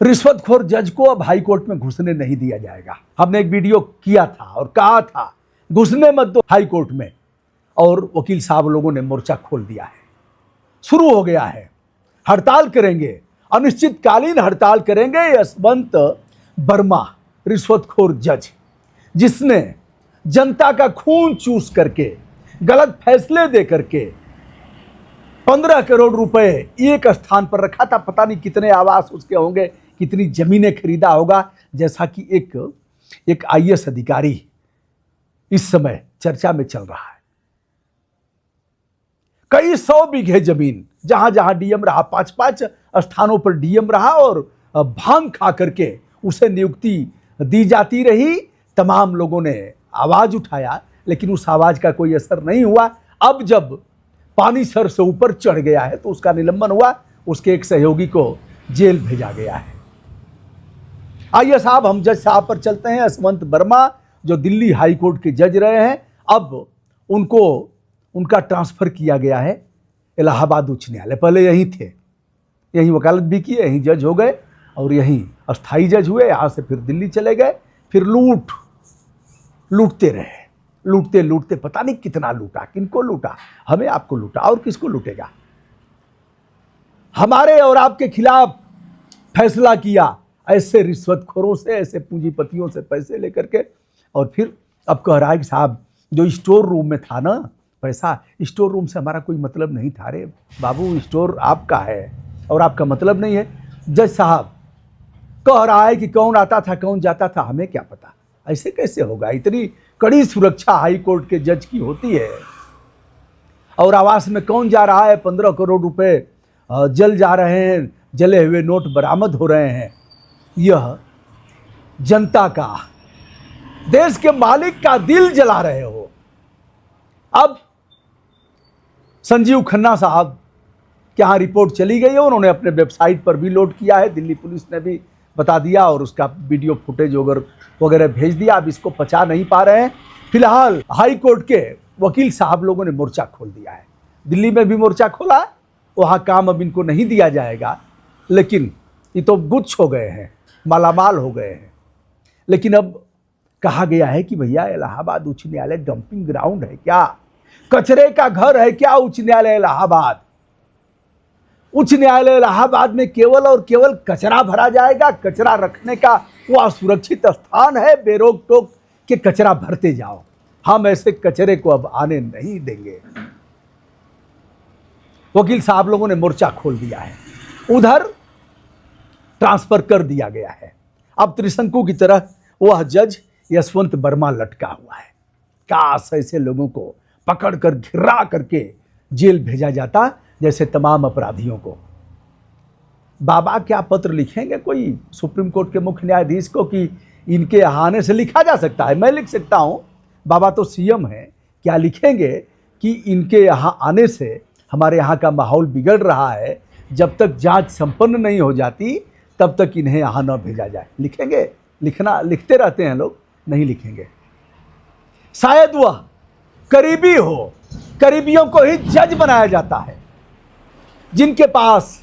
रिश्वतखोर जज को अब हाई कोर्ट में घुसने नहीं दिया जाएगा। हमने एक वीडियो किया था और कहा था घुसने मत दो हाई कोर्ट में, और वकील साहब लोगों ने मोर्चा खोल दिया है। शुरू हो गया है, हड़ताल करेंगे, अनिश्चितकालीन हड़ताल करेंगे। यशवंत वर्मा रिश्वतखोर जज, जिसने जनता का खून चूस करके गलत फैसले दे करके 15 करोड़ रुपए एक स्थान पर रखा था, पता नहीं कितने आवास उसके होंगे, कितनी जमीनें खरीदा होगा, जैसा कि एक आईएएस अधिकारी इस समय चर्चा में चल रहा है। कई 100 बीघे जमीन, जहां जहां डीएम रहा, 5-5 स्थानों पर डीएम रहा, और भांग खा करके उसे नियुक्ति दी जाती रही। तमाम लोगों ने आवाज उठाया, लेकिन उस आवाज का कोई असर नहीं हुआ। अब जब पानी सर से ऊपर चढ़ गया है तो उसका निलंबन हुआ, उसके एक सहयोगी को जेल भेजा गया है। आइए साहब, हम जज साहब पर चलते हैं। यशवंत वर्मा जो दिल्ली हाई कोर्ट के जज रहे हैं, अब उनका ट्रांसफर किया गया है इलाहाबाद उच्च न्यायालय। पहले यहीं थे, यहीं वकालत भी की, यहीं जज हो गए और यहीं अस्थाई जज हुए। यहाँ से फिर दिल्ली चले गए, फिर लूटते रहे, लूटते पता नहीं कितना लूटा, किनको लूटा, हमें आपको लूटा, और किसको लूटेगा। हमारे और आपके खिलाफ फैसला किया ऐसे रिश्वतखोरों से, ऐसे पूंजीपतियों से पैसे लेकर के, और फिर अब कह रहा है कि साहब जो स्टोर रूम में था ना पैसा, स्टोर रूम से हमारा कोई मतलब नहीं था। रे बाबू, स्टोर आपका है और आपका मतलब नहीं है। जज साहब कह रहा है कि कौन आता था कौन जाता था, हमें क्या पता। ऐसे कैसे होगा? इतनी कड़ी सुरक्षा हाई कोर्ट के जज की होती है, और आवास में कौन जा रहा है? 15 करोड़ रुपए जल जा रहे हैं, जले हुए नोट बरामद हो रहे हैं। यह जनता का, देश के मालिक का दिल जला रहे हो। अब संजीव खन्ना साहब के यहाँ रिपोर्ट चली गई है, उन्होंने अपने वेबसाइट पर भी लोड किया है, दिल्ली पुलिस ने भी बता दिया, और उसका वीडियो फुटेज वगैरह भेज दिया। अब इसको पचा नहीं पा रहे हैं। फिलहाल हाई कोर्ट के वकील साहब लोगों ने मोर्चा खोल दिया है, दिल्ली में भी मोर्चा खोला। वहाँ काम अब इनको नहीं दिया जाएगा, लेकिन ये तो गुच्छ हो गए हैं, मालामाल हो गए हैं। लेकिन अब कहा गया है कि भैया इलाहाबाद उच्च न्यायालय डंपिंग ग्राउंड है क्या? कचरे का घर है क्या उच्च न्यायालय इलाहाबाद? उच्च न्यायालय इलाहाबाद में केवल और केवल कचरा भरा जाएगा। कचरा रखने का वो असुरक्षित स्थान है, बेरोक टोक के कचरा भरते जाओ। हम ऐसे कचरे को अब आने नहीं देंगे। वकील साहब लोगों ने मोर्चा खोल दिया है, उधर ट्रांसफर कर दिया गया है। अब त्रिशंकु की तरह वह जज यशवंत वर्मा लटका हुआ है। काश ऐसे लोगों को पकड़कर घिरा करके जेल भेजा जाता, जैसे तमाम अपराधियों को। बाबा क्या पत्र लिखेंगे कोई सुप्रीम कोर्ट के मुख्य न्यायाधीश को कि इनके यहाँ आने से? लिखा जा सकता है, मैं लिख सकता हूँ, बाबा तो सीएम है। क्या लिखेंगे कि इनके यहाँ आने से हमारे यहाँ का माहौल बिगड़ रहा है, जब तक जांच संपन्न नहीं हो जाती तब तक इन्हें यहाँ न भेजा जाए। लिखेंगे? लिखते रहते हैं लोग, नहीं लिखेंगे। शायद वह करीबी हो, करीबियों को ही जज बनाया जाता है। जिनके पास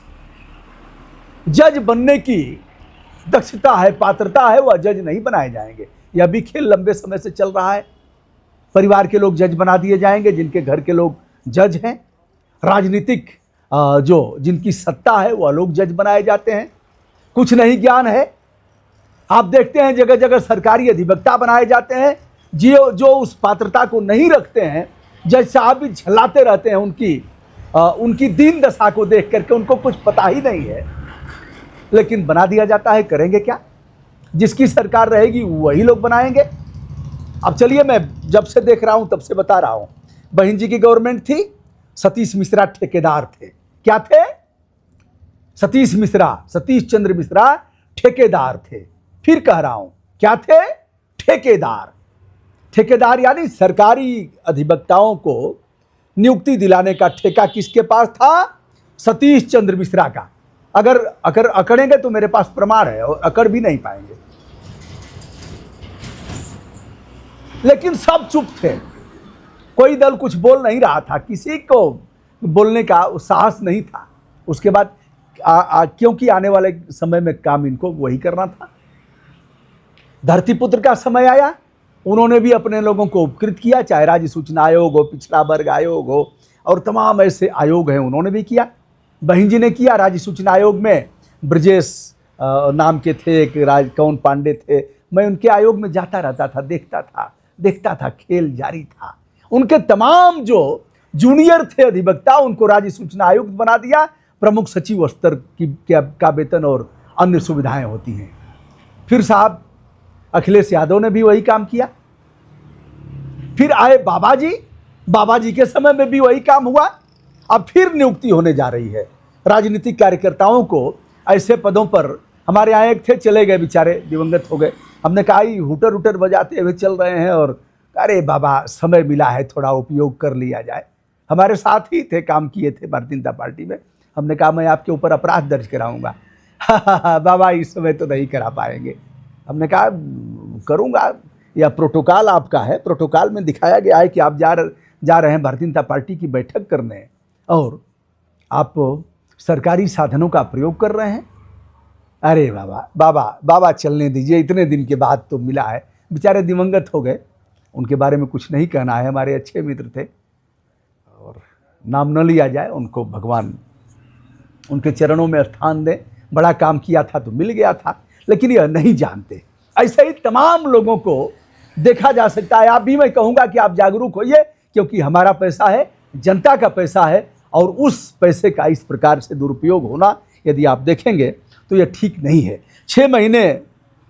जज बनने की दक्षता है, पात्रता है, वह जज नहीं बनाए जाएंगे। यह भी खेल लंबे समय से चल रहा है। परिवार के लोग जज बना दिए जाएंगे, जिनके घर के लोग जज हैं। राजनीतिक जिनकी सत्ता है वह लोग जज बनाए जाते हैं। कुछ नहीं ज्ञान है। आप देखते हैं जगह जगह सरकारी अधिवक्ता बनाए जाते हैं, जो उस पात्रता को नहीं रखते हैं। जज साहब भी झल्लाते रहते हैं उनकी दीन दशा को देख करके, उनको कुछ पता ही नहीं है, लेकिन बना दिया जाता है। करेंगे क्या? जिसकी सरकार रहेगी वही लोग बनाएंगे। अब चलिए, मैं जब से देख रहा हूं तब से बता रहा हूं। बहन जी की गवर्नमेंट थी, सतीश मिश्रा ठेकेदार थे। क्या थे? सतीश चंद्र मिश्रा ठेकेदार थे। फिर कह रहा हूं, क्या थे? ठेकेदार यानी सरकारी अधिवक्ताओं को नियुक्ति दिलाने का ठेका किसके पास था? सतीश चंद्र मिश्रा का। अगर अकड़ेंगे तो मेरे पास प्रमाण है, और अकड़ भी नहीं पाएंगे। लेकिन सब चुप थे, कोई दल कुछ बोल नहीं रहा था, किसी को बोलने का साहस नहीं था। उसके बाद क्योंकि आने वाले समय में काम इनको वही करना था। धरतीपुत्र का समय आया, उन्होंने भी अपने लोगों को उपकृत किया, चाहे राज्य सूचना आयोग हो, पिछड़ा वर्ग आयोग हो और तमाम ऐसे आयोग हैं, उन्होंने भी किया। बहन जी ने किया। राज्य सूचना आयोग में ब्रजेश नाम के थे, एक कौन पांडे थे, मैं उनके आयोग में जाता रहता था, देखता था, खेल जारी था। उनके तमाम जो जूनियर थे अधिवक्ता, उनको राज्य सूचना आयुक्त बना दिया। प्रमुख सचिव स्तर का वेतन और अन्य सुविधाएं होती हैं। फिर साहब अखिलेश यादव ने भी वही काम किया। फिर आए बाबा जी के समय में भी वही काम हुआ। अब फिर नियुक्ति होने जा रही है राजनीतिक कार्यकर्ताओं को ऐसे पदों पर। हमारे यहाँ एक थे, चले गए बेचारे, दिवंगत हो गए। हमने कहा हुटर बजाते हुए चल रहे हैं और अरे बाबा समय मिला है, थोड़ा उपयोग कर लिया जाए। हमारे साथ ही थे, काम किए थे भारतीय जनता पार्टी में। हमने कहा मैं आपके ऊपर अपराध दर्ज कराऊंगा। बाबा इस समय तो नहीं करा पाएंगे। हमने कहा करूंगा, या प्रोटोकॉल आपका है, प्रोटोकॉल में दिखाया गया है कि आप जा रहे हैं भारतीय जनता पार्टी की बैठक करने और आप सरकारी साधनों का प्रयोग कर रहे हैं। अरे बाबा चलने दीजिए, इतने दिन के बाद तो मिला है। बेचारे दिवंगत हो गए, उनके बारे में कुछ नहीं कहना है, हमारे अच्छे मित्र थे और नाम न लिया जाए। उनको भगवान उनके चरणों में स्थान दे। बड़ा काम किया था तो मिल गया था, लेकिन यह नहीं जानते। ऐसे ही तमाम लोगों को देखा जा सकता है। आप भी, मैं कहूँगा कि आप जागरूक होइए, क्योंकि हमारा पैसा है, जनता का पैसा है और उस पैसे का इस प्रकार से दुरुपयोग होना यदि आप देखेंगे तो यह ठीक नहीं है। 6 महीने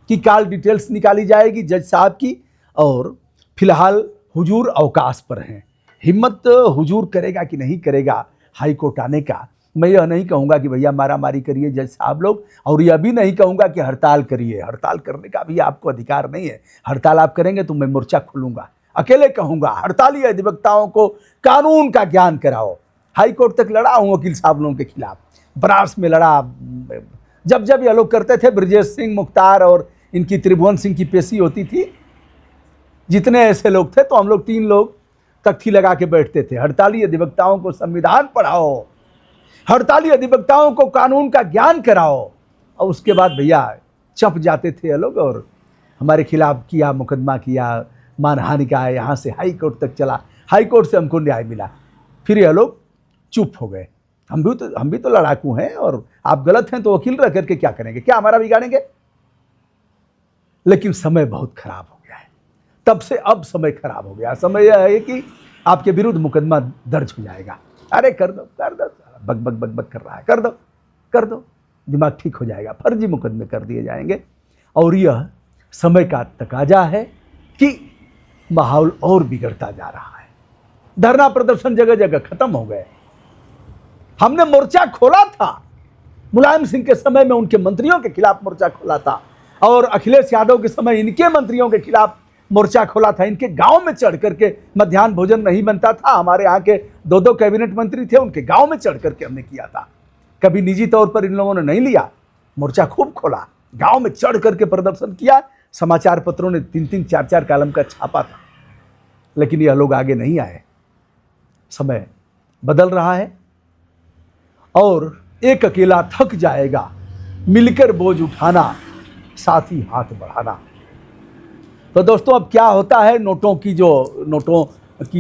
की कॉल डिटेल्स निकाली जाएगी जज साहब की, और फिलहाल हुजूर अवकाश पर हैं। हिम्मत हुजूर करेगा कि नहीं करेगा हाई कोर्ट आने का। मैं यह नहीं कहूँगा कि भैया मारामारी करिए जज साहब लोग, और यह भी नहीं कहूँगा कि हड़ताल करिए। हड़ताल करने का भी आपको अधिकार नहीं है। हड़ताल आप करेंगे तो मैं मोर्चा खोलूँगा। अकेले कहूँगा हड़ताली अधिवक्ताओं को कानून का ज्ञान कराओ। हाई कोर्ट तक लड़ा हूँ वकील साहब लोगों के खिलाफ, बनारस में लड़ा। जब यह लोग करते थे, ब्रजेश सिंह, मुख्तार और इनकी त्रिभुवन सिंह की पेशी होती थी, जितने ऐसे लोग थे तो हम लोग 3 लोग तख्ती लगा के बैठते थे। हड़ताली अधिवक्ताओं को संविधान पढ़ाओ, हड़ताली अधिवक्ताओं को कानून का ज्ञान कराओ। और उसके बाद भैया चप जाते थे ये लोग और हमारे खिलाफ किया, मुकदमा किया, मानहानि का, यहाँ से हाई कोर्ट तक चला। हाई कोर्ट से हमको न्याय मिला, फिर ये लोग चुप हो गए। हम भी तो लड़ाकू हैं, और आप गलत हैं तो वकील रह करके क्या करेंगे, क्या हमारा बिगाड़ेंगे। लेकिन समय बहुत खराब हो गया है, तब से अब समय खराब हो गया। समय यह है कि आपके विरुद्ध मुकदमा दर्ज हो जाएगा। अरे कर दो, बक कर रहा है, कर दो, दिमाग ठीक हो जाएगा। फर्जी मुकदमे कर दिए जाएंगे। और यह समय का तकाजा है कि माहौल और बिगड़ता जा रहा है। धरना प्रदर्शन जगह जगह खत्म हो गए। हमने मोर्चा खोला था, मुलायम सिंह के समय में उनके मंत्रियों के खिलाफ मोर्चा खोला था, और अखिलेश यादव के समय इनके मंत्रियों के खिलाफ मोर्चा खोला था। इनके गांव में चढ़ करके, मध्याह्न भोजन नहीं बनता था, हमारे यहाँ के 2 कैबिनेट मंत्री थे, उनके गांव में चढ़ करके हमने किया था। कभी निजी तौर पर इन लोगों ने नहीं लिया, मोर्चा खूब खोला, गांव में चढ़ करके प्रदर्शन किया। समाचार पत्रों ने 3-3, 4-4 कॉलम का छापा था, लेकिन यह लोग आगे नहीं आए। समय बदल रहा है और एक अकेला थक जाएगा, मिलकर बोझ उठाना, साथ ही हाथ बढ़ाना। तो दोस्तों अब क्या होता है, नोटों की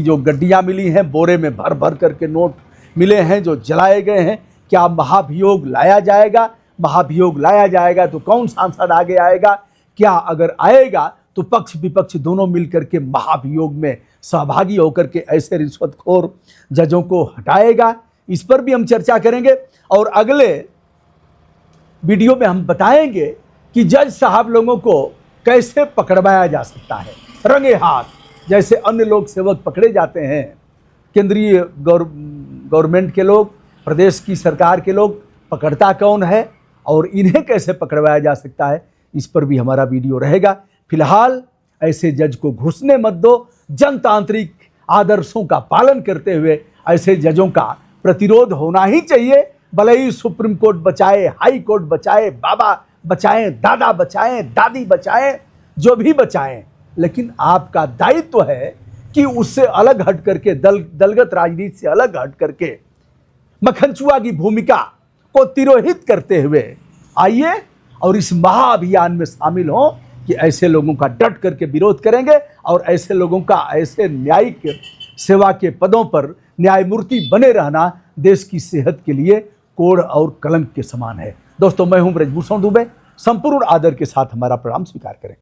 जो गड्डियां मिली हैं, बोरे में भर भर करके नोट मिले हैं जो जलाए गए हैं, क्या महाभियोग लाया जाएगा? महाभियोग लाया जाएगा तो कौन सांसद आगे आएगा? क्या अगर आएगा तो पक्ष विपक्ष दोनों मिलकर के महाभियोग में सहभागी होकर के ऐसे रिश्वतखोर जजों को हटाएगा? इस पर भी हम चर्चा करेंगे, और अगले वीडियो में हम बताएंगे कि जज साहब लोगों को कैसे पकड़वाया जा सकता है रंगे हाथ, जैसे अन्य लोक सेवक पकड़े जाते हैं। केंद्रीय गवर्नमेंट के लोग, प्रदेश की सरकार के लोग, पकड़ता कौन है और इन्हें कैसे पकड़वाया जा सकता है, इस पर भी हमारा वीडियो रहेगा। फिलहाल ऐसे जज को घुसने मत दो। जनतांत्रिक आदर्शों का पालन करते हुए ऐसे जजों का प्रतिरोध होना ही चाहिए। भले ही सुप्रीम कोर्ट बचाए, हाई कोर्ट बचाए, बाबा बचाएं, दादा बचाएं, दादी बचाएं, जो भी बचाएं, लेकिन आपका दायित्व है कि उससे अलग हट करके, दलगत राजनीति से अलग हट करके, मक्खनचुआ की भूमिका को तिरोहित करते हुए आइए और इस महाअभियान में शामिल हों कि ऐसे लोगों का डट करके विरोध करेंगे और ऐसे लोगों का ऐसे न्यायिक सेवा के पदों पर न्यायमूर्ति बने रहना देश की सेहत के लिए कोड़ और कलंक के समान है। दोस्तों, मैं हूं ब्रजभूषण दुबे। संपूर्ण आदर के साथ हमारा प्रणाम स्वीकार करें।